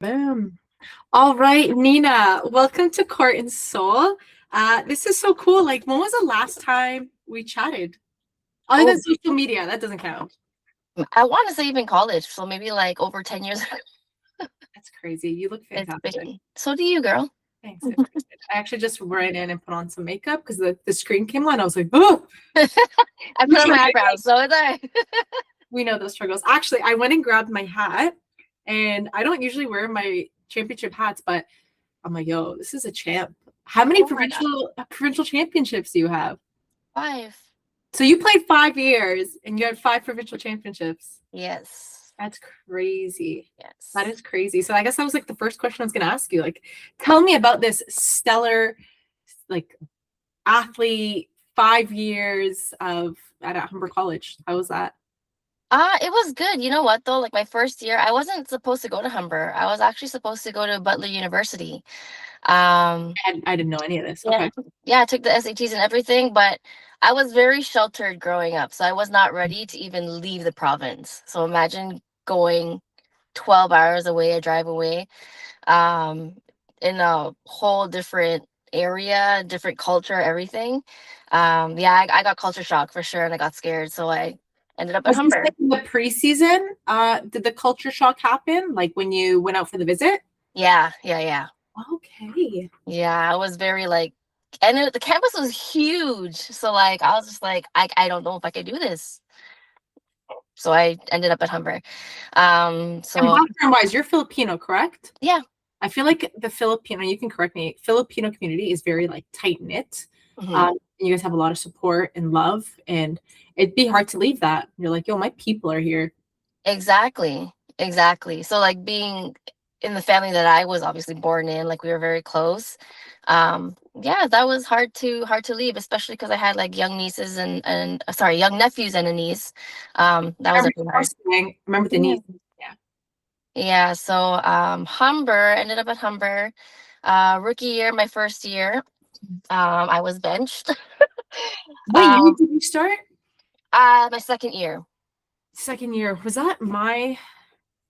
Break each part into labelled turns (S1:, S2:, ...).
S1: Boom. All right, Nina, welcome to Court and Soul. This is so cool. Like, when was the last time we chatted? Other than
S2: Oh,
S1: social media, that doesn't count.
S2: I want to say even college, so maybe like over 10 years ago.
S1: That's crazy. You look
S2: It's
S1: fantastic.
S2: been. So do you, girl.
S1: Thanks. I appreciate it. I actually just ran in and put on some makeup because the screen came on. I was like, oh,
S2: I put on my eyebrows, so it's all right.
S1: we know those struggles. Actually, I went and grabbed my hat, and I don't usually wear my championship hats, but I'm like, yo, this is a champ. How many
S2: Oh my God.
S1: provincial championships do you have?
S2: 5.
S1: So you played 5 years and you had 5 provincial championships.
S2: Yes.
S1: That's crazy. That
S2: Yes.
S1: is crazy. So I guess that was like the first question I was going to ask you. Like, tell me about this stellar, like, athlete. 5 years of at Humber College. How was that?
S2: It was good. You know what though? Like my first year, I wasn't supposed to go to Humber. I was actually supposed to go to Butler University. Um,
S1: I didn't know any of this.
S2: yeah,
S1: Okay.
S2: yeah, I took the SATs and everything, but I was very sheltered growing up, so I was not ready to even leave the province. So imagine going 12 hours away, a drive away, um, in a whole different area, different culture, everything. Yeah, I got culture shock for sure, and I got scared, so I ended up at
S1: Was this
S2: Humber.
S1: like in the preseason? Did the culture shock happen? Like when you went out for the visit?
S2: Yeah, yeah, yeah,
S1: Okay.
S2: yeah. I was very like, and the campus was huge, so like I was just like, I don't know if I could do this. So I ended up at Humber.
S1: And
S2: So
S1: background wise, you're Filipino, correct?
S2: yeah.
S1: I feel like the Filipino, you can correct me, Filipino community is very like tight knit.
S2: Mhm.
S1: And you guys have a lot of support and love, and it'd be hard to leave that. You're like, yo, my people are here.
S2: Exactly. Exactly. So like being in the family that I was obviously born in, like we were very close. Yeah, that was hard to leave, especially because I had like young nieces and sorry, young nephews and a niece. That
S1: I
S2: was
S1: remember
S2: really
S1: you
S2: hard.
S1: saying, I remember the
S2: Yeah.
S1: niece. Yeah.
S2: Yeah. So Humber ended up at Humber. Rookie year, my first year. I was benched.
S1: What year
S2: um,
S1: did you start?
S2: my second year.
S1: Second year. Was that my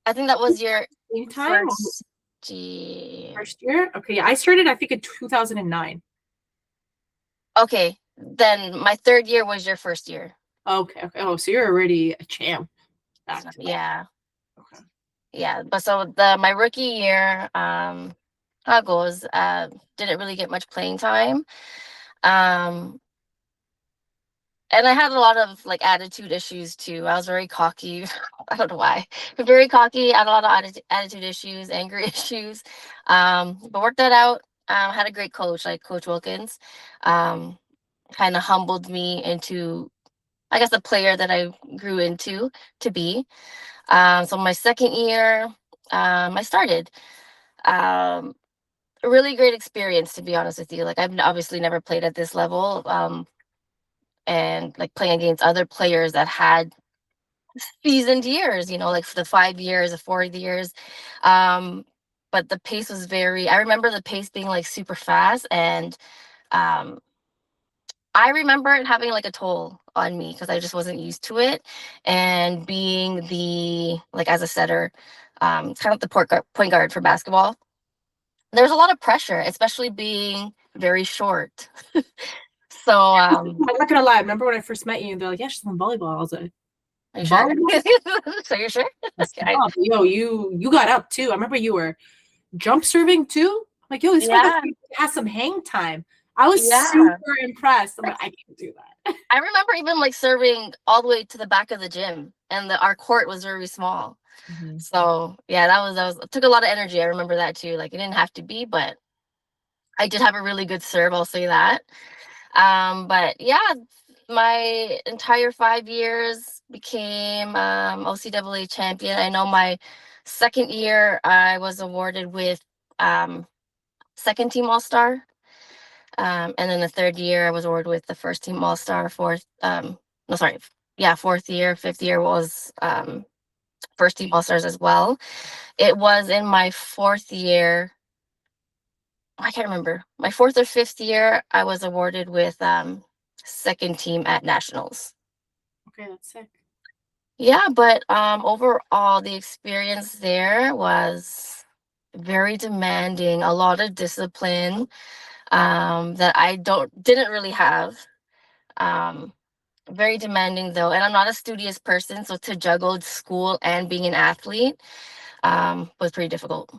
S2: I think that was your
S1: same time or
S2: first year.
S1: first year? Okay, yeah. I started, I think, in 2009.
S2: Okay, then my third year was your first year.
S1: Okay, okay. Oh, so you're already a champ back
S2: So,
S1: then.
S2: yeah,
S1: Okay.
S2: yeah. But so the my rookie year, how it goes, didn't really get much playing time. Um, and I had a lot of like attitude issues too. I was very cocky. I don't know why. Very cocky. I had a lot of attitude issues, anger issues. But worked that out. Had a great coach, like Coach Wilkins. Um, kind of humbled me into, I guess, the player that I grew into to be. So my second year, I started. Um, a really great experience, to be honest with you. Like I've obviously never played at this level, and like playing against other players that had seasoned years. Like for the 5 years, the 4 years. Um, but the pace was very. I remember the pace being like super fast, and um, I remember it having like a toll on me because I just wasn't used to it. And being the, like, as a setter, kind of the point guard for basketball, there's a lot of pressure, especially being very short. So,
S1: I'm not gonna lie. I remember when I first met you, and they're like, "Yeah, she's on volleyball." I was like,
S2: are you sure?
S1: "Volleyball?
S2: So you're sure? Okay.
S1: Stop. Yo, you got up too. I remember you were jump serving too. I'm like, yo, this one
S2: Yeah.
S1: has some hang time." I was
S2: Yeah.
S1: super impressed. I'm like, I can't do that.
S2: I remember even like serving all the way to the back of the gym, and our court was very small.
S1: Mhm.
S2: So yeah, that was it took a lot of energy. I remember that too. Like it didn't have to be, but I did have a really good serve, I'll say that. But yeah, my entire 5 years became OCAA champion. I know my second year I was awarded with um, second team All Star, and then the third year I was awarded with the first team All Star. Fourth, no, sorry, yeah, fourth year, fifth year was first team All Stars as well. It was in my fourth year. I can't remember. My fourth or fifth year, I was awarded with second team at nationals.
S1: Okay, that's sick.
S2: Yeah, but overall, the experience there was very demanding, a lot of discipline, that I didn't really have. Um, Very demanding though, and I'm not a studious person, so to juggle school and being an athlete was pretty difficult.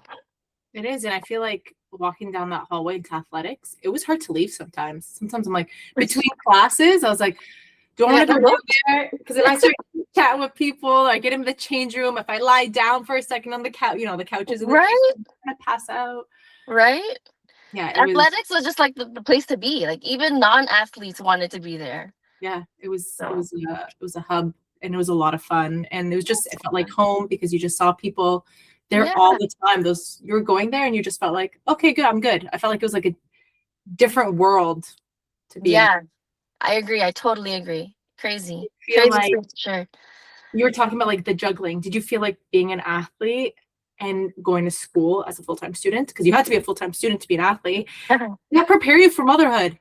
S1: It is, and I feel like walking down that hallway into athletics, it was hard to leave sometimes. Sometimes I'm like between classes, I was like, do I
S2: Yeah,
S1: want to go in there? Because if I start chatting with people, I get in the change room. If I lie down for a second on the couch, the couches in the change
S2: right,
S1: room, I'm gonna pass out.
S2: right.
S1: Yeah, it was.
S2: Athletics was just like the place to be. Like even non-athletes wanted to be there.
S1: Yeah, it was. It
S2: So
S1: was. It was a hub, and it was a lot of fun. And it was just. It felt like home because you just saw people there
S2: yeah,
S1: all the time. Those you were going there, and you just felt like, okay, good, I'm good. I felt like it was like a different world to be in.
S2: yeah, I agree. I totally agree.
S1: I
S2: Crazy,
S1: feel
S2: crazy
S1: like
S2: for sure.
S1: you were talking about like the juggling. Did you feel like being an athlete and going to school as a full-time student, because you had to be a full-time student to be an athlete, that prepare you for motherhood?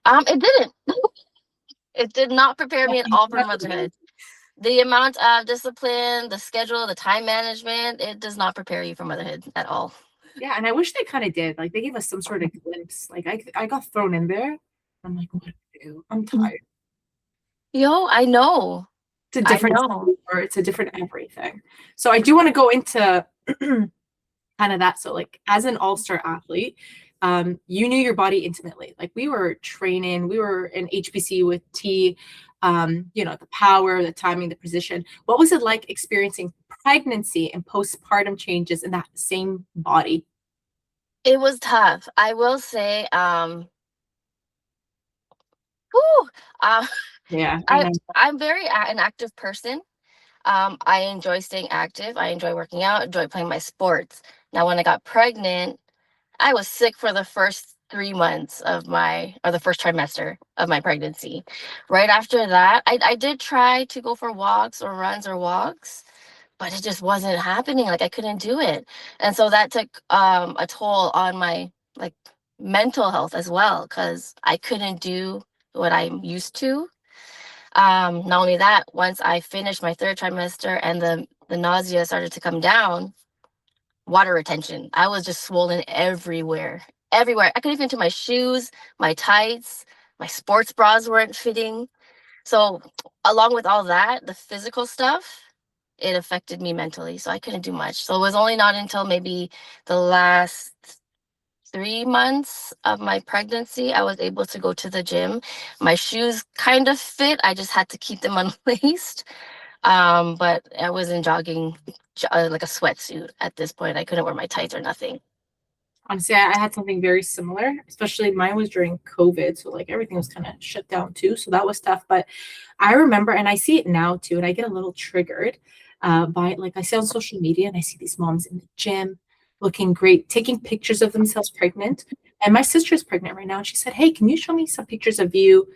S2: It didn't. It did not prepare me at all for motherhood. The amount of discipline, the schedule, the time management, it does not prepare you for motherhood at all.
S1: Yeah, and I wish they kind of did. Like they gave us some sort of glimpse. Like I got thrown in there. I'm like, what do I do? I'm tired.
S2: Yo, I know.
S1: It's a
S2: I
S1: different
S2: know.
S1: sport. It's a different everything. So I do want to go into kind of that. So like as an all-star athlete, you knew your body intimately. Like we were training, we were in HPC with T, the power, the timing, the position. What was it like experiencing pregnancy and postpartum changes in that same body?
S2: It was tough. I will say, whew, uh,
S1: Yeah, I know.
S2: I'm very an active person. I enjoy staying active. I enjoy working out, enjoy playing my sports. Now, when I got pregnant, I was sick for the first 3 months or the first trimester of my pregnancy. Right after that, I did try to go for walks or runs or walks, but it just wasn't happening. Like I couldn't do it. And so that took a toll on my like mental health as well, because I couldn't do what I'm used to. Not only that, once I finished my third trimester and the nausea started to come down, water retention. I was just swollen everywhere. Everywhere. I couldn't even into my shoes, my tights, my sports bras weren't fitting. So along with all that, the physical stuff, it affected me mentally. So I couldn't do much. So it was only not until maybe the last 3 months of my pregnancy, I was able to go to the gym. My shoes kind of fit. I just had to keep them unlaced. But I was in jogging, like a sweatsuit at this point. I couldn't wear my tights or nothing.
S1: Honestly, I had something very similar, especially mine was during COVID. So like everything was kind of shut down too. So that was tough. But I remember, and I see it now too, and I get a little triggered by like I see on social media and I see these moms in the gym looking great, taking pictures of themselves pregnant. And my sister's pregnant right now. And she said, hey, can you show me some pictures of you,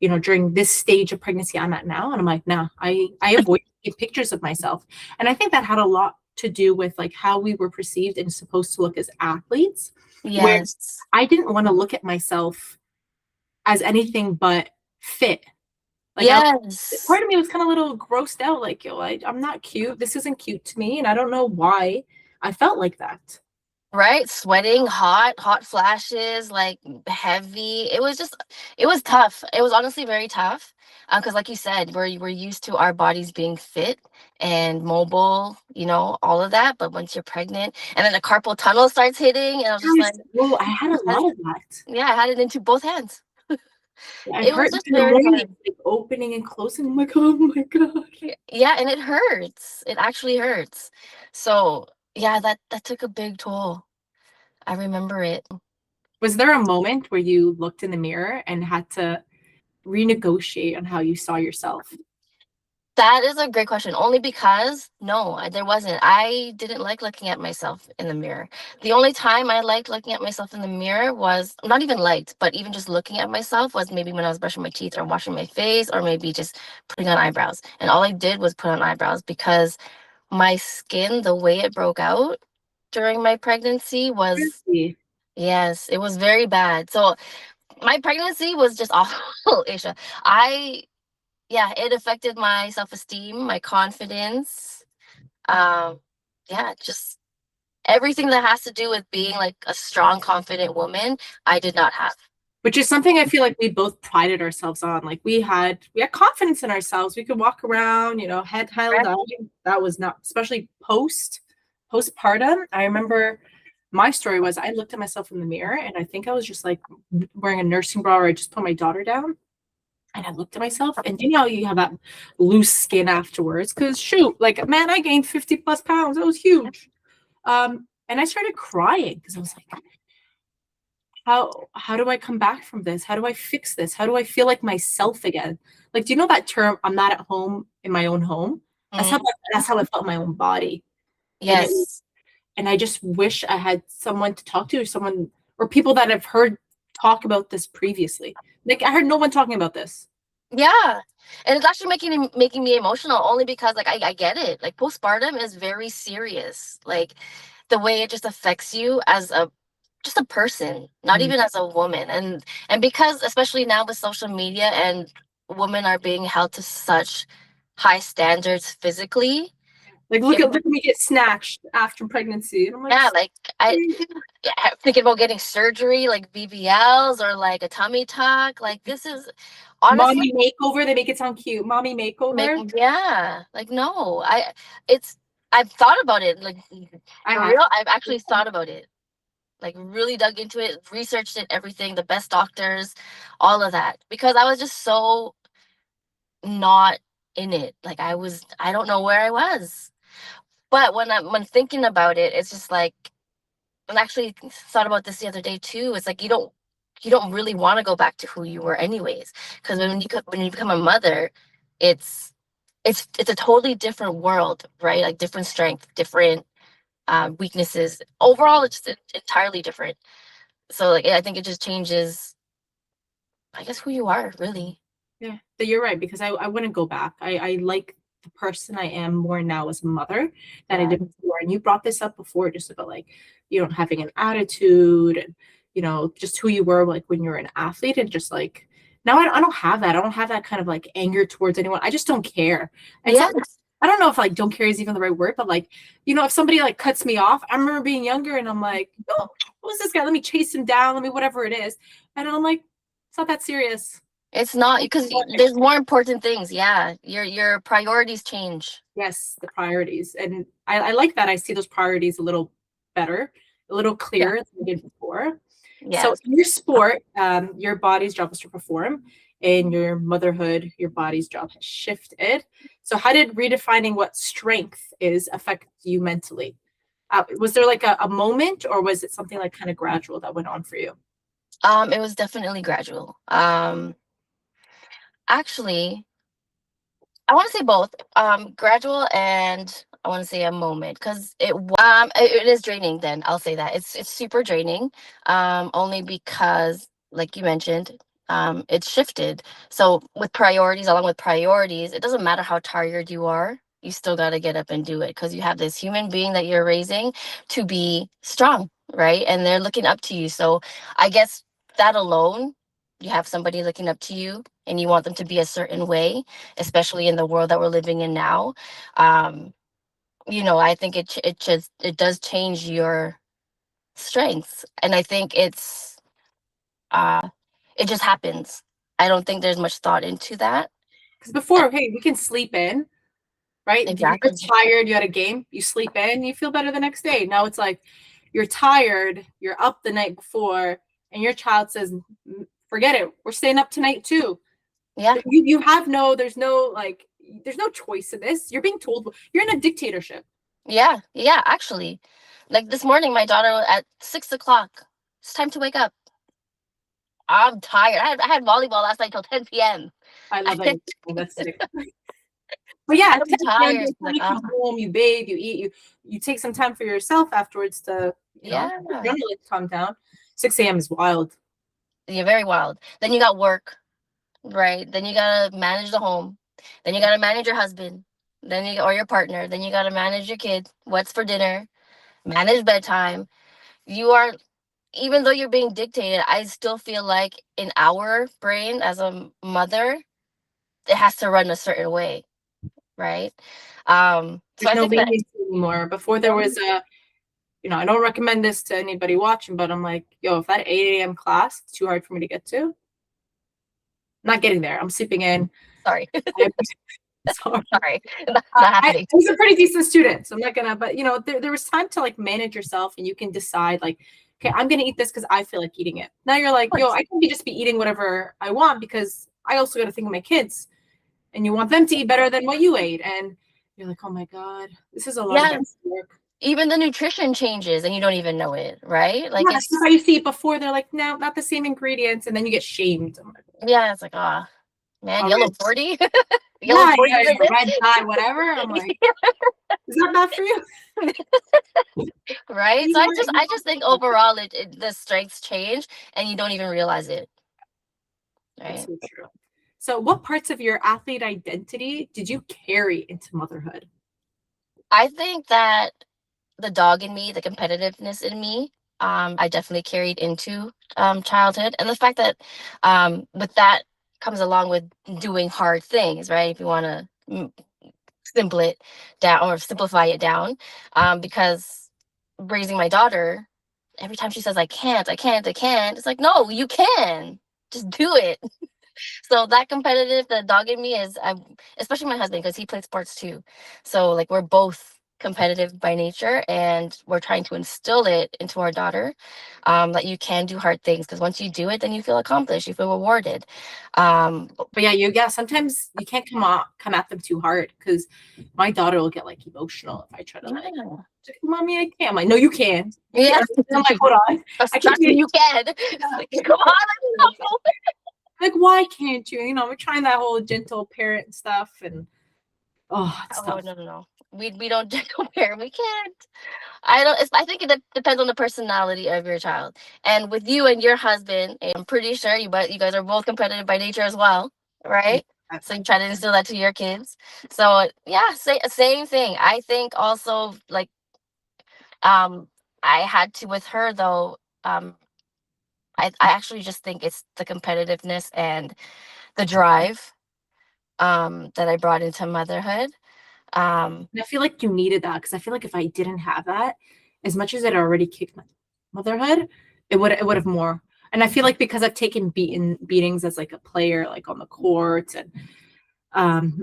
S1: during this stage of pregnancy I'm at now? And I'm like, no, I avoid taking pictures of myself. And I think that had a lot to do with like how we were perceived and supposed to look as athletes, where
S2: Yes.
S1: I didn't want to look at myself as anything but fit. Like
S2: Yes.
S1: part of me was kind of a little grossed out, like, yo, I'm not cute. This isn't cute to me. And I don't know why I felt like that.
S2: Right? Sweating, hot flashes, like heavy. It was tough. It was honestly very tough. Because like you said, we're used to our bodies being fit and mobile, all of that. But once you're pregnant and then the carpal tunnel starts hitting, and I was just like,
S1: Yes. Well, I had a lot of that.
S2: yeah, I had it into both hands.
S1: I
S2: It was
S1: hurt
S2: just
S1: in the
S2: very
S1: morning,
S2: hard.
S1: like opening and closing. I'm like, oh my God.
S2: Yeah, and it hurts. It actually hurts. So yeah, that took a big toll. I remember it.
S1: Was there a moment where you looked in the mirror and had to renegotiate on how you saw yourself?
S2: That is a great question. Only because no, there wasn't. I didn't like looking at myself in the mirror. The only time I liked looking at myself in the mirror was not even liked, but even just looking at myself was maybe when I was brushing my teeth or washing my face or maybe just putting on eyebrows. And all I did was put on eyebrows because my skin, the way it broke out during my pregnancy was,
S1: Really?
S2: yes, it was very bad. So my pregnancy was just awful, Aisha. I Yeah, it affected my self-esteem, my confidence. Um, yeah, just Everything that has to do with being like a strong, confident woman, I did not have.
S1: Which is something I feel like we both prided ourselves on. Like we had confidence in ourselves. We could walk around, head held
S2: Right?
S1: up. That was not, especially postpartum. I remember my story was I looked at myself in the mirror and I think I was just like wearing a nursing bra, or I just put my daughter down. And I looked at myself, and you have that loose skin afterwards. Because shoot, like man, I gained 50 plus pounds. That was huge. And I started crying because I was like, how do I come back from this? How do I fix this? How do I feel like myself again? Like, do you know that term? I'm not at home in my own home. That's how
S2: Mm,
S1: that's how I felt in my own body, and
S2: yes.
S1: I just wish I had someone to talk to, or someone or people that I've heard talk about this previously. Like I heard no one talking about this.
S2: Yeah. And it's actually making me emotional only because like I get it. Like postpartum is very serious. Like the way it just affects you as a just a person, not
S1: Mhm.
S2: even as a woman. And because especially now with social media and women are being held to such high standards physically.
S1: Like
S2: Yeah,
S1: look at me get snatched after pregnancy, and I'm like,
S2: yeah, like I thinking about getting surgery like BBLs or like a tummy tuck. Like this is honestly
S1: mommy makeover. They make it sound cute. Mommy
S2: make
S1: makeover.
S2: yeah. Like no. It's I've thought about it. Like
S1: I
S2: for
S1: have.
S2: real, I've actually thought about it. Like really dug into it, researched it, everything, the best doctors, all of that. Because I was just so not in it. Like I don't know where I was. But when thinking about it, it's just like and actually thought about this the other day too. It's like you don't really want to go back to who you were anyways. Because when you become a mother, it's it's a totally different world, right? Like different strength, different weaknesses. Overall, it's just entirely different. So like I think it just changes, I guess, who you are really.
S1: Yeah, but you're right because I wouldn't go back. I like the person I am more now as a mother than I
S2: Yeah.
S1: did before. And you brought this up before, just about like having an attitude and just who you were like when you were an athlete, and just like now I don't have that. I don't have that kind of like anger towards anyone. I just don't care. It's not,
S2: Yes.
S1: I don't know if like don't care is even the right word, but like if somebody like cuts me off, I remember being younger and I'm like, oh, who's this guy? Let me chase him down. Let me whatever it is, and I'm like, it's not that serious.
S2: It's not because there's more important things. Yeah. Your priorities change.
S1: Yes, the priorities. And I like that. I see those priorities a little better, a little
S2: Yeah.
S1: clearer than I did before. So
S2: Yes.
S1: in your sport, your body's job is to perform. In your motherhood, your body's job has shifted. So how did redefining what strength is affect you mentally? Was there like a moment, or was it something like kind of gradual that went on for you?
S2: It was definitely gradual. Actually, I want to say both. Gradual and I want to say a moment because it is draining. Then I'll say that it's super draining. Only because, like you mentioned, it's shifted. So with priorities, along with priorities, it doesn't matter how tired you are. You still got to get up and do it because you have this human being that you're raising to be strong, right? And they're looking up to you. So I guess that alone, you have somebody looking up to you, and you want them to be a certain way, especially in the world that we're living in now. um I think it does change your strengths, and I think uh it just happens. I don't think there's much thought into that.
S1: Because before, hey, we can sleep in, right? You're
S2: Exactly.
S1: tired, you had a game, you sleep in, you feel better the next day. Now it's like you're tired, you're up the night before, and your child says, forget it, we're staying up tonight too.
S2: Yeah.
S1: You have there's no choice in this. You're being told you're in a dictatorship.
S2: Yeah. Yeah, actually, like this morning my daughter at 6 o'clock, it's time to wake up. I'm tired. I had volleyball last night till 10 p.m.
S1: I love that
S2: I'm
S1: that's sick. But yeah, 10 p.m.
S2: tired.
S1: by
S2: Like,
S1: you come home, you bathe, you eat, you take some time for yourself afterwards to,
S2: yeah.
S1: adrenaline calm down. 6 a.m. is wild.
S2: You're very wild. Then you got work, right? Then you gotta manage the home. Then you gotta manage your husband. Or your partner. Then you gotta manage your kid. What's for dinner? Manage bedtime. You are, even though you're being dictated, I still feel like in our brain as a mother, it has to run a certain way, right? So
S1: There's
S2: I
S1: no
S2: think that
S1: leniency anymore. Before there was I don't recommend this to anybody watching, but I'm like, yo, if that 8 a.m. class is too hard for me to get to, I'm not getting there. I'm sleeping in.
S2: Sorry.
S1: Sorry.
S2: Sorry. Not
S1: I
S2: happening.
S1: was a pretty decent student, so I'm not gonna, but there was time to like manage yourself and you can decide like, okay, I'm gonna eat this because I feel like eating it. Now you're like, yo, I can just be eating whatever I want because I also gotta think of my kids and you want them to eat better than what you ate. And you're like, oh my God, this is a lot of extra work.
S2: Even the nutrition changes and you don't even know it, right? Like
S1: Yeah,
S2: it's
S1: how you see it before. They're like, no, not the same ingredients, and then you get shamed. I'm like,
S2: yeah, it's like, oh man,
S1: all
S2: yellow
S1: right.
S2: 40. Yellow
S1: Yeah,
S2: 40
S1: yeah,
S2: is in
S1: yeah, red dye, whatever. I'm like, is that bad for you?
S2: right? So
S1: You want-
S2: I just think overall the strengths change and you don't even realize it.
S1: That's
S2: Right.
S1: so true. So, what parts of your athlete identity did you carry into motherhood?
S2: I think that the dog in me, the competitiveness in me, I definitely carried into childhood. And the fact that with that comes along with doing hard things, right? If you want to simple it down or simplify it down, because raising my daughter, every time she says, I can't, it's like, no, you can. Just do it. So that competitive, the dog in me is, especially my husband, because he plays sports too. So like we're both competitive by nature, and we're trying to instill it into our daughter, that you can do hard things because once you do it, then you feel accomplished, you feel rewarded.
S1: But yeah, sometimes you can't come at them too hard because my daughter will get like emotional if I try to like,
S2: Yeah.
S1: mommy, I can't. I'm like, no, you can.
S2: Yeah.
S1: I'm like, hold on. I can't
S2: Trust me, you can. Like, come on, let's go.
S1: like, why can't you? We're trying that whole gentle parent stuff, and it's
S2: Oh
S1: tough.
S2: no. We don't compare. We can't. I don't. I think it depends on the personality of your child. And with you and your husband, I'm pretty sure but you guys are both competitive by nature as well, right?
S1: Yeah.
S2: So you try to instill that to your kids. So yeah, same thing. I think also like um I had to with her though. I actually just think it's the competitiveness and the drive that I brought into motherhood.
S1: And I feel like you needed that because I feel like if I didn't have that, as much as it already kicked my motherhood, it would have more. And I feel like because I've taken beatings as like a player, like on the court and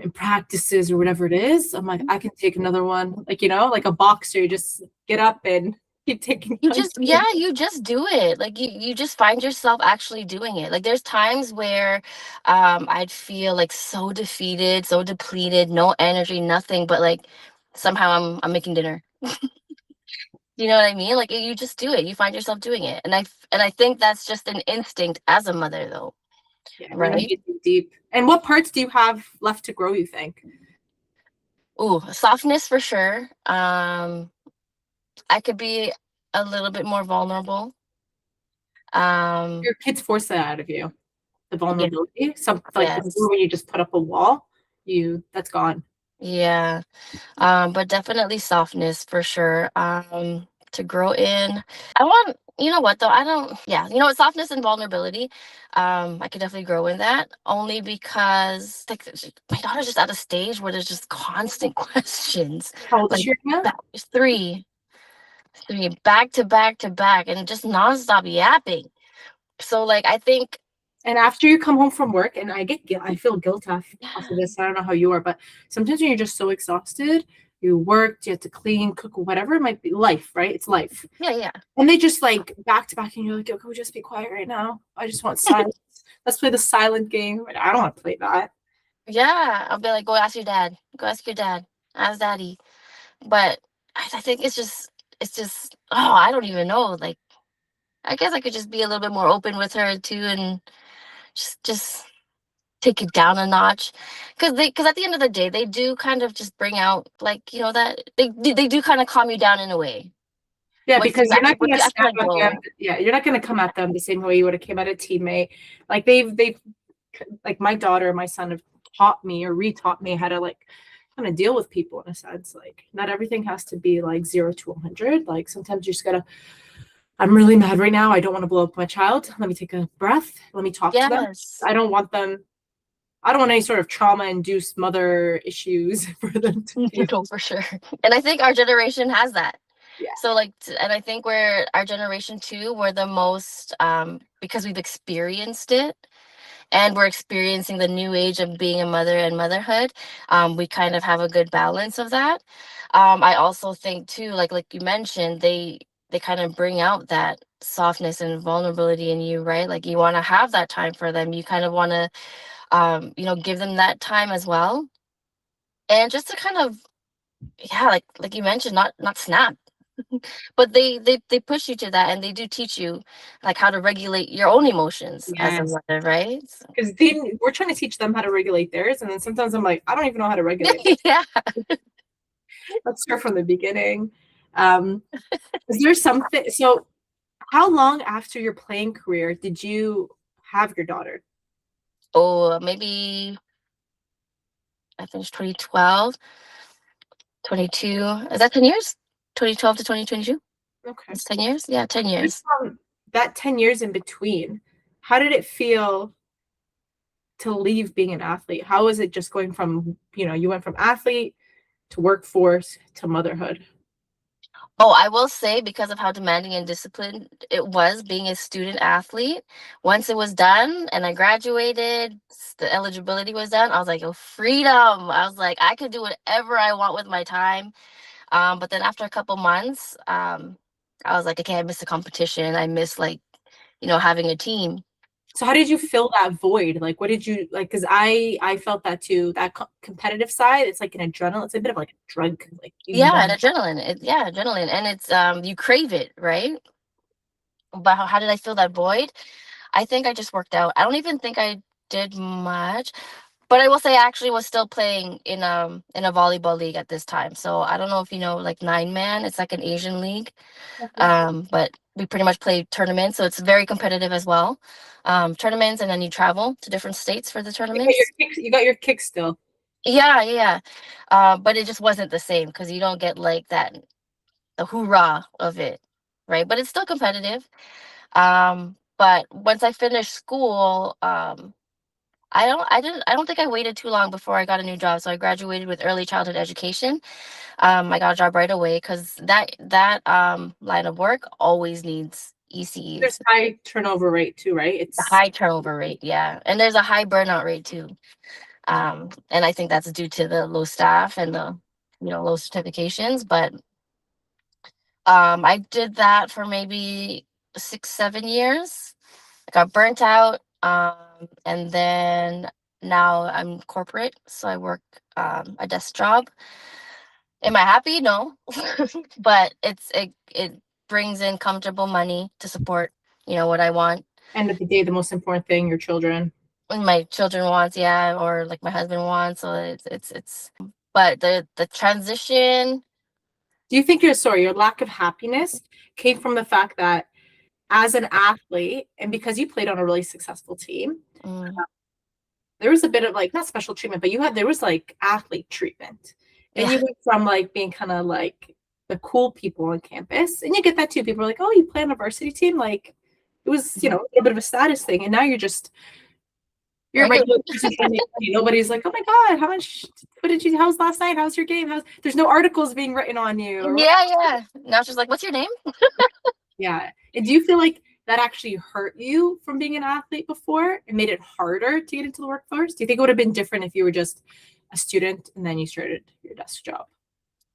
S1: in practices or whatever it is, I'm like, I can take another one. Like, like a boxer, you just get up and keep taking punches.
S2: You just do it. Like you just find yourself actually doing it. Like there's times where I'd feel like so defeated, so depleted, no energy, nothing, but like somehow I'm making dinner. You know what I mean? Like you just do it. You find yourself doing it. And I think that's just an instinct as a mother though.
S1: Yeah,
S2: Right?
S1: you dig deep. And what parts do you have left to grow, you think?
S2: Ooh, softness for sure. I could be a little bit more vulnerable.
S1: Your kids force that out of you, the
S2: Yeah,
S1: vulnerability. Some like
S2: yes.
S1: before when you just put up a wall, that's gone.
S2: Yeah. But definitely softness for sure. To grow in. I want, you know what though? I don't, yeah, you know what? Softness and vulnerability. I could definitely grow in that only because like my daughter's just at a stage where there's just constant questions.
S1: How old is
S2: Like
S1: she right now?
S2: three, back to back to back, and just nonstop yapping. So like I think
S1: And after you come home from work, and I feel guilt off of this. I don't know how you are, but sometimes when you're just so exhausted, you worked, you have to clean, cook, whatever it might be, life, right? It's life.
S2: yeah.
S1: And they just like back to back, and you're like, yo, can we just be quiet right now? I just want silence. Let's play the silent game. I don't want to play that.
S2: Yeah, I'll be like, go ask your dad. Go ask your dad. Ask daddy. But I think it's just oh, I don't even know. Like I guess I could just be a little bit more open with her too, and just take it down a notch. Because at the end of the day, they do kind of just bring out like that they do kind of calm you down in a way.
S1: Yeah, because you're not
S2: Once
S1: gonna
S2: you actually
S1: snap
S2: let
S1: at them.
S2: go.
S1: Yeah, you're not gonna come at them the same way you would have came at a teammate. Like they've like my daughter and my son have taught me or retaught me how to like kind of deal with people in a sense. Like not everything has to be like 0 to 100. Like sometimes you just gotta. I'm really mad right now. I don't want to blow up my child. Let me take a breath. Let me talk to them.
S2: Yes.
S1: I don't want them. I don't want any sort of trauma-induced mother issues for them to feel.
S2: No, for sure. And I think our generation has that.
S1: Yeah.
S2: So like, and I think we're our generation too, we're the most because we've experienced it and we're experiencing the new age of being a mother and motherhood. We kind of have a good balance of that. I also think too, like you mentioned, they kind of bring out that softness and vulnerability in you, right? Like you want to have that time for them. You kind of want to give them that time as well. And just to kind of, yeah, like you mentioned, not snap, but they push you to that, and they do teach you like how to regulate your own emotions as a
S1: Yes.
S2: mother, right? So,
S1: Because we're trying to teach them how to regulate theirs, and then sometimes I'm like, I don't even know how to regulate mine.
S2: yeah.
S1: Let's start from the beginning. Um, is there something? So, how long after your playing career did you have your daughter?
S2: Oh, maybe I finished 2012, 22. Is that 10 years? 2012 to 2022?
S1: Okay.
S2: It's 10 years? Yeah, 10 years.
S1: That 10 years in between, how did it feel to leave being an athlete? How was it just going from, you went from athlete to workforce to motherhood?
S2: Oh, I will say because of how demanding and disciplined it was being a student athlete, once it was done and I graduated, the eligibility was done, I was like, oh, freedom. I was like, I could do whatever I want with my time. But then after a couple months, I was like, okay, I missed the competition. I miss like, having a team.
S1: So how did you fill that void? Like, what did you like? Because I felt that too. That competitive side, it's like an adrenaline. It's a bit of like a drug. Like you
S2: Yeah, and
S1: want.
S2: adrenaline. Yeah, adrenaline. And it's you crave it, right? But how did I fill that void? I think I just worked out. I don't even think I did much. But I will say I actually was still playing in a volleyball league at this time. So I don't know if you know like nine man. It's like an Asian league. But we pretty much play tournaments, so it's very competitive as well. Tournaments, and then you travel to different states for the tournaments.
S1: You got your kick still.
S2: Yeah, yeah, yeah. But it just wasn't the same because you don't get like that the hoorah of it, right? But it's still competitive. But once I finished school, I don't think I waited too long before I got a new job. So I graduated with early childhood education. I got a job right away because that line of work always needs
S1: There's
S2: ECEs.
S1: high turnover rate too, right?
S2: A
S1: It's
S2: high turnover rate, yeah, and there's a high burnout rate too. And I think that's due to the low staff and the low certifications. But I did that for maybe 6, 7 years. I got burnt out, and then now I'm corporate, so I work a desk job. Am I happy? No, but it brings in comfortable money to support what I want
S1: end of the day the most important thing, your children.
S2: and my children wants, yeah, or like my husband wants. So it's. But the transition.
S1: Do you think your lack of happiness came from the fact that as an athlete and because you played on a really successful team,
S2: Mm,
S1: there was a bit of like not special treatment, but there was like athlete treatment. And
S2: yeah.
S1: you went from like being kind of like the cool people on campus, and you get that too. People are like, "Oh, you play on a varsity team?" Like it was,
S2: Mhm.
S1: a little bit of a status thing, and now you're a
S2: Right.
S1: regular person trying to make money. Nobody's like, "Oh my god, how much? What did you? How's last night? How's your game? There's no articles being written on you or what?"
S2: Yeah, yeah. Now she's like, "What's your name?"
S1: Yeah. And do you feel like that actually hurt you from being an athlete before? It made it harder to get into the workforce? Do you think it would have been different if you were just a student and then you started your desk job?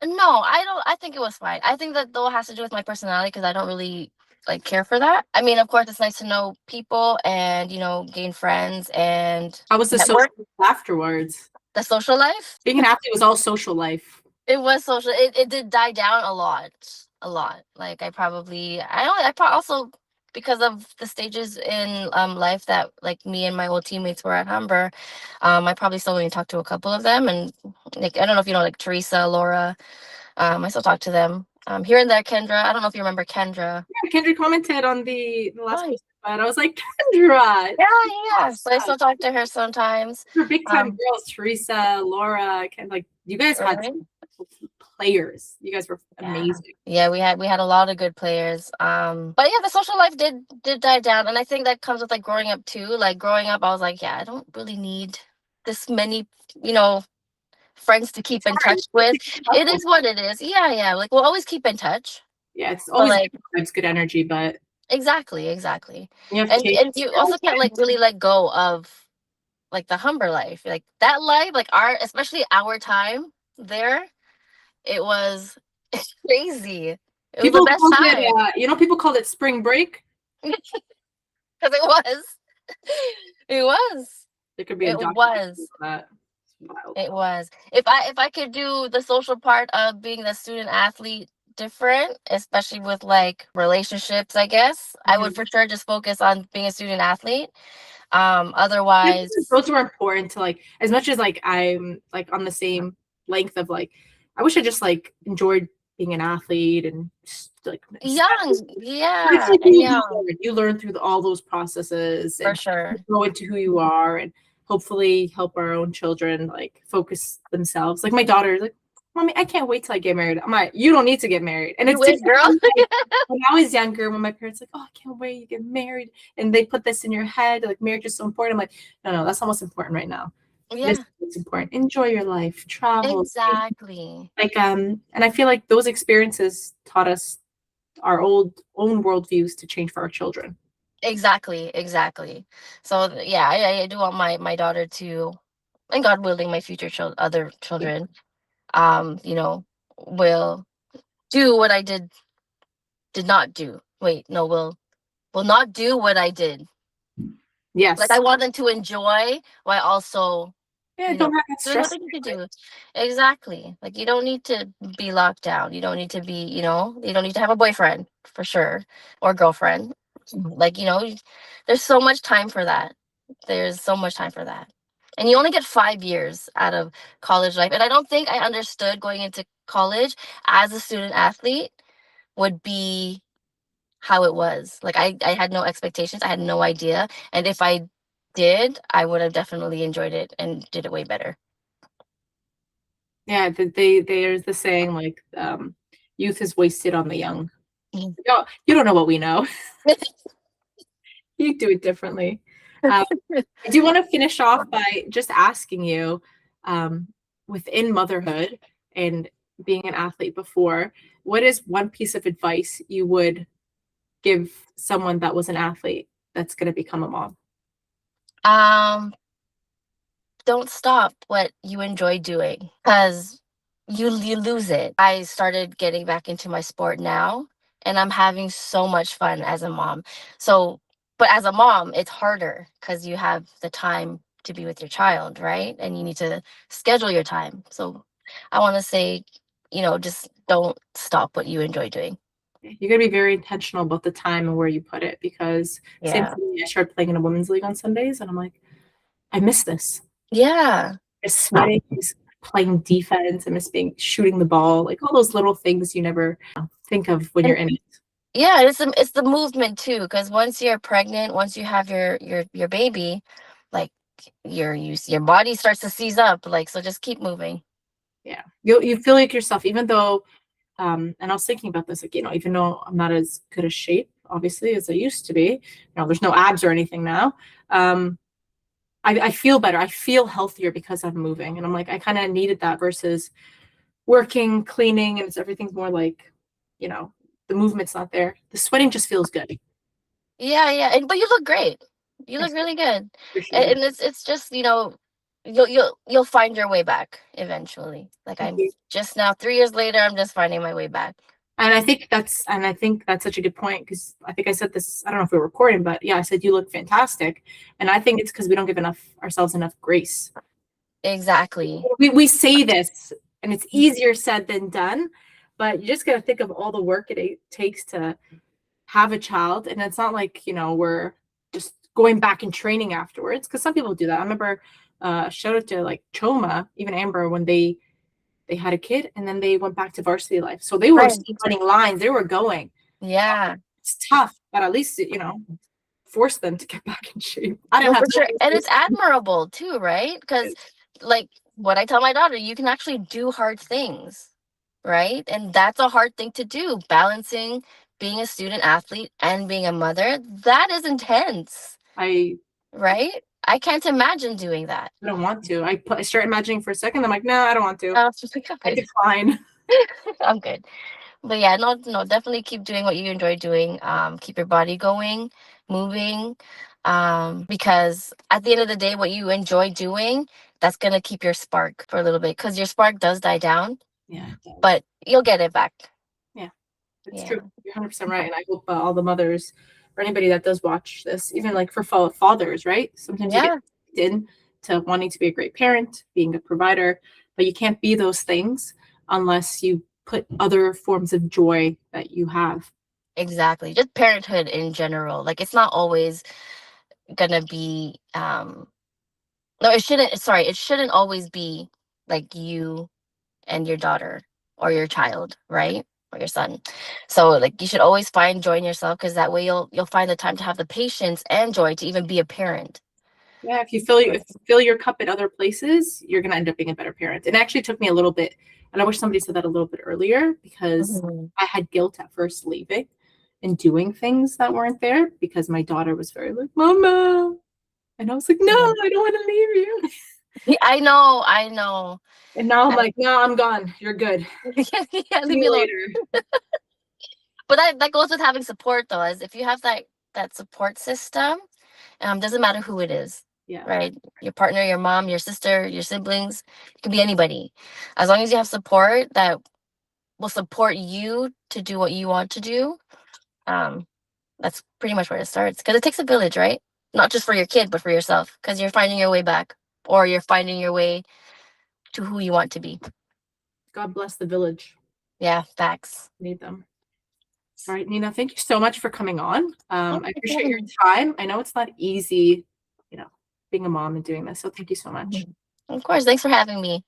S2: No, I don't. I think it was fine. I think that though it has to do with my personality because I don't really like care for that. I mean, of course, it's nice to know people and gain friends and
S1: How was the social
S2: network.
S1: life afterwards?
S2: The social life.
S1: Being an athlete was all social life.
S2: It was social. It did die down a lot, a lot. Like also because of the stages in life that like me and my old teammates were at Humber, I probably still only talk to a couple of them, and like I don't know if you know like Teresa, Laura. I still talk to them. Here and there, Kendra. I don't know if you remember Kendra.
S1: Yeah, Kendra commented on the last
S2: Oh,
S1: post, but I was like, Kendra,
S2: yeah, yeah. So I
S1: awesome.
S2: still talk to her sometimes.
S1: You're big time
S2: Um,
S1: girls, Teresa, Laura, like you guys had
S2: right?
S1: some players. You guys were
S2: Yeah.
S1: amazing.
S2: Yeah, we had a lot of good players. But yeah, the social life did die down. And I think that comes with like growing up too. Like growing up, I was like, yeah, I don't really need this many, you know, friends to keep
S1: It's
S2: in
S1: hard.
S2: touch with.
S1: It's
S2: It
S1: tough.
S2: is what it is. Yeah, yeah. Like we'll always keep in touch.
S1: Yeah, it's
S2: But
S1: always
S2: like,
S1: good vibes, good energy, but
S2: exactly.
S1: you have
S2: And
S1: kids.
S2: you also can't like really let go of like the Humber life. Like that life, like our, especially our time there, it was crazy. It was the
S1: People
S2: best
S1: called it,
S2: time.
S1: people called it spring break.
S2: Because it was. It was.
S1: There could be a
S2: It
S1: documentary
S2: was.
S1: on that. It's wild.
S2: It was. If I could do the social part of being the student athlete different, especially with like relationships, I guess, I would
S1: Mhm.
S2: for sure just focus on being a student athlete.
S1: I think that
S2: Otherwise,
S1: those were important to like as much as like I'm like on the same length of like I wish I just like enjoyed being an athlete and like
S2: young,
S1: but it's
S2: yeah,
S1: like
S2: and young
S1: you learn through all those processes
S2: for
S1: and you
S2: sure.
S1: grow into who you are and hopefully help our own children like focus themselves. Like my daughter is like, Mommy, I can't wait till I get married. I'm like, you don't need to get married. And
S2: You
S1: it's
S2: wish,
S1: different
S2: girl.
S1: from like when I was younger, when my parents like, oh, I can't wait, you get married. And they put this in your head, like marriage is so important. I'm like, no, that's not what's important right now. This is
S2: Yeah,
S1: what's important. Enjoy your life, travel.
S2: exactly.
S1: Like and I feel like those experiences taught us our old own worldviews to change for our children.
S2: Exactly. So yeah, I do want my daughter to, and God willing, my future other children, you know, will do what I did not do. Wait, no, will not do what I did. Like I
S1: Yes.
S2: want them to enjoy while also,
S1: Yeah,
S2: you know,
S1: don't have that
S2: doing what
S1: stress.
S2: they need to do. Exactly. Like you don't need to be locked down. You don't need to be, you don't need to have a boyfriend for sure or girlfriend. Like, there's so much time for that. There's so much time for that. And you only get 5 years out of college life. And I don't think I understood going into college as a student athlete would be how it was. Like I had no expectations. I had no idea. And if I did, I would have definitely enjoyed it and did it way better.
S1: Yeah, there's the saying like youth is wasted on the young.
S2: Mhm.
S1: Oh, you don't know what we know. You do it differently. Um, I do want to finish off by just asking you, um, within motherhood and being an athlete before, what is one piece of advice you would give someone that was an athlete that's going to become a mom?
S2: um, don't stop what you enjoy doing because you lose it. I started getting back into my sport now and I'm having so much fun as a mom. So, but as a mom, it's harder because you have the time to be with your child, right? And you need to schedule your time. So I want to say, just don't stop what you enjoy doing.
S1: You got to be very intentional about the time and where you put it because same
S2: Yeah.
S1: for me. I started playing in a women's league on Sundays, and I'm like, I miss this.
S2: Yeah.
S1: Miss sweating, miss playing defense, I miss being shooting the ball, like all those little things you never think of when you're
S2: And
S1: in it.
S2: yeah, it's the movement too, because once you're pregnant, once you have your baby, like your body starts to seize up. Like, so just keep moving.
S1: Yeah, you feel like yourself, even though. And I was thinking about this, like even though I'm not as good a shape, obviously, as I used to be, there's no abs or anything now. I feel better. I feel healthier because I'm moving, and I'm like, I kind of needed that versus working, cleaning, and everything's more like, you know, the movement's not there. The sweating just feels good.
S2: Yeah, but you look great. You look
S1: Yes,
S2: really good,
S1: appreciate
S2: and
S1: it.
S2: it's just you'll find your way back eventually. Like
S1: Thank
S2: I'm
S1: you.
S2: just now 3 years later, I'm just finding my way back.
S1: And I think that's such a good point because I think I said this. I don't know if we were recording, but yeah, I said you look fantastic, and I think it's because we don't give ourselves enough grace.
S2: Exactly.
S1: We say this, and it's easier said than done, but you just got to think of all the work it takes to have a child, and it's not like we're just going back and training afterwards because some people do that. I remember shout out to like Choma, even Amber, when they had a kid and then they went back to varsity life. So they were
S2: Right.
S1: still running lines, they were going.
S2: Yeah.
S1: It's tough, but at least force them to get back in shape. I
S2: No,
S1: didn't have
S2: for sure. And
S1: to.
S2: it's admirable too, right? Because, like, what I tell my daughter, you can actually do hard things, right? And that's a hard thing to do. Balancing being a student athlete and being a mother, that is intense,
S1: I
S2: right? I can't imagine doing that.
S1: I don't want to. I start imagining for a second. I'm like, no, I don't want to.
S2: I was just like, I'm
S1: I
S2: good.
S1: decline.
S2: I'm good. But yeah, no, definitely keep doing what you enjoy doing. Keep your body going, moving. Because at the end of the day, what you enjoy doing, that's gonna keep your spark for a little bit. Because your spark does die down,
S1: Yeah, it does.
S2: but you'll get it back.
S1: Yeah, it's
S2: Yeah.
S1: true. You're 100% right. And I hope all the mothers or anybody that does watch this, even like for fathers, right? Sometimes you get
S2: Yeah,
S1: in to wanting to be a great parent, being a provider, but you can't be those things unless you put other forms of joy that you have.
S2: exactly. Just parenthood in general. Like it's not always gonna be no, it shouldn't, sorry, it shouldn't always be like you and your daughter or your child, right? Or your son. So like you should always find joy in yourself, because that way you'll find the time to have the patience and joy to even be a parent.
S1: Yeah, if you fill your cup at other places, you're gonna end up being a better parent. It actually took me a little bit, and I wish somebody said that a little bit earlier because
S2: Mhm.
S1: I had guilt at first leaving and doing things that weren't there because my daughter was very like, Mama. And I was like, no,
S2: Mhm.
S1: I don't want to leave you.
S2: Yeah, I know.
S1: And now I'm
S2: I,
S1: like, no, I'm gone. You're good.
S2: yeah,
S1: See
S2: leave me
S1: you
S2: alone.
S1: later.
S2: But that goes with having support though, as if you have that support system, doesn't matter who it is,
S1: Yeah.
S2: right? Your partner, your mom, your sister, your siblings, it could be anybody. As long as you have support that will support you to do what you want to do, um, that's pretty much where it starts. Because it takes a village, right? Not just for your kid, but for yourself. Because you're finding your way back, or you're finding your way to who you want to be.
S1: God bless the village.
S2: Yeah, facts.
S1: Need them. All right, Nina, thank you so much for coming on.
S2: Oh,
S1: I
S2: no
S1: appreciate your
S2: problem.
S1: time. I know it's not easy, you know, being a mom and doing this. So thank you so much.
S2: Mhm. Of course. Thanks for having me.